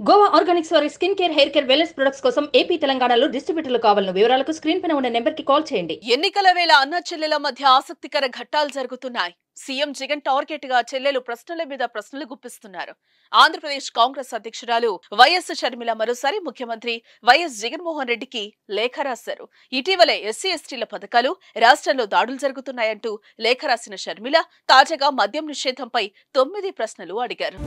Goa Organics వారి skin care, hair care, wellness products కోసం AP, తెలంగాణలో డిస్ట్రిబ్యూటర్లు కావాలను వివరాలకు స్క్రీన్ పైన ఉన్న నెంబర్కి కాల్ చేయండి. ఎన్నికల వేళ అన్న చెల్లెల మధ్య ఆసక్తికర ఘట్టాలు జరుగుతున్నాయి. సీఎం జగన్ టార్గెట్ గా చెల్లెలు ప్రశ్నల మీద ప్రశ్నలు గుప్పిస్తున్నారు. ఆంధ్రప్రదేశ్ కాంగ్రెస్ అధ్యక్షురాలు వైఎస్ షర్మిల మరోసారి ముఖ్యమంత్రి వైఎస్ జగన్మోహన్ రెడ్డికి లేఖ రాశారు. ఇటీవలే ఎస్సీ ఎస్టీల పథకాలు, రాష్ట్రంలో దాడులు జరుగుతున్నాయంటూ లేఖ రాసిన షర్మిల తాజాగా మద్యం నిషేధంపై 9 ప్రశ్నలు అడిగారు.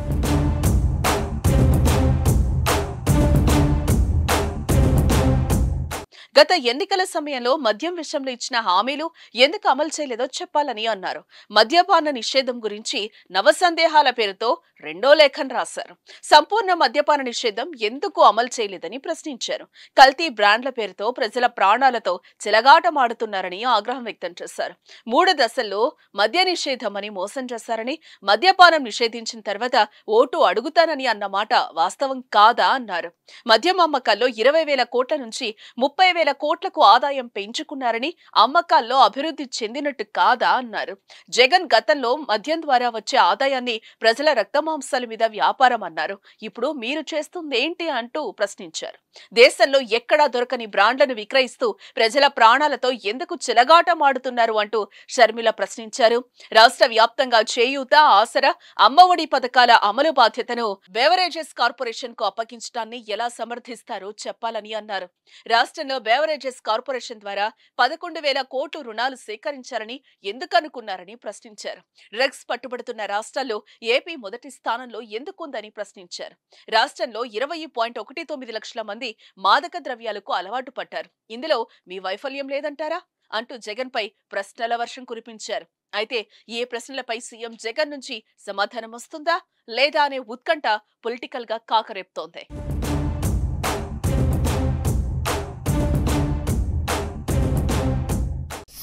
గత ఎన్నికల సమయంలో మద్యం విషయంలో ఇచ్చిన హామీలు ఎందుకు అమలు చేయలేదో చెప్పాలని అన్నారు. మద్యపాన నిషేధం గురించి నవసందేహాల పేరుతో రెండో లేఖను రాశారు. సంపూర్ణ మద్యపాన నిషేధం ఎందుకు అమలు చేయలేదని ప్రశ్నించారు. కల్తీ బ్రాండ్ల పేరుతో ప్రజల ప్రాణాలతో చెలగాటమాడుతున్నారని ఆగ్రహం వ్యక్తం చేశారు. 3 దశల్లో మద్య నిషేధం అని మోసం చేశారని, మద్యపానం నిషేధించిన తర్వాత ఓటు అడుగుతానని అన్నమాట వాస్తవం కాదా అన్నారు. మద్యం అమ్మకాల్లో 20,000 కోట్ల నుంచి 30,000 కోట్లకు ఆదాయం పెంచుకున్నారని, అమ్మకాల్లో అభివృద్ధి చెందినట్టు కాదా అన్నారు. జగన్ గతంలో మద్యం ద్వారా వచ్చే ఆదాయాన్ని ప్రజల రక్తమాంసాల మీద వ్యాపారం అన్నారు. ఇప్పుడు మీరు చేస్తుంది ఏంటి అంటూ ప్రశ్నించారు. దేశంలో ఎక్కడా దొరకని బ్రాండ్లను విక్రయిస్తూ ప్రజల ప్రాణాలతో ఎందుకు చెలగాటమాడుతున్నారు అంటూ షర్మిల ప్రశ్నించారు. రాష్ట్ర వ్యాప్తంగా చేయూత, ఆసరా, అమ్మఒడి పథకాల అమలు బాధ్యతను బెవరేజెస్ కార్పొరేషన్ కు అప్పగించడాన్ని ఎలా సమర్థిస్తారో చెప్పాలని అన్నారు. రాష్ట్రంలో బెవరేజెస్ కార్పొరేషన్ ద్వారా 11,000 కోట్లు రుణాలు సేకరించారని ఎందుకు అనుకున్నారని ప్రశ్నించారు. డ్రగ్స్ పట్టుబడుతున్న రాష్ట్రాల్లో ఏపీ మొదటి స్థానంలో ఎందుకుందని ప్రశ్నించారు. రాష్ట్రంలో 20.19 లక్షల మంది మాదక ద్రవ్యాలకు అలవాటు పడ్డారు. ఇందులో మీ వైఫల్యం లేదంటారా అంటూ జగన్ పై ప్రశ్నల వర్షం కురిపించారు. అయితే ఈ ప్రశ్నలపై సీఎం జగన్ నుంచి సమాధానం వస్తుందా లేదా అనే ఉత్కంఠ పొలిటికల్ గా కాకరేపుతోంది.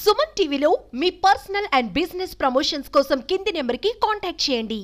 సుమన్ టీవీలో మీ పర్సనల్ అండ్ బిజినెస్ ప్రమోషన్స్ కోసం కింది నెంబర్కి కాంటాక్ట్ చేయండి.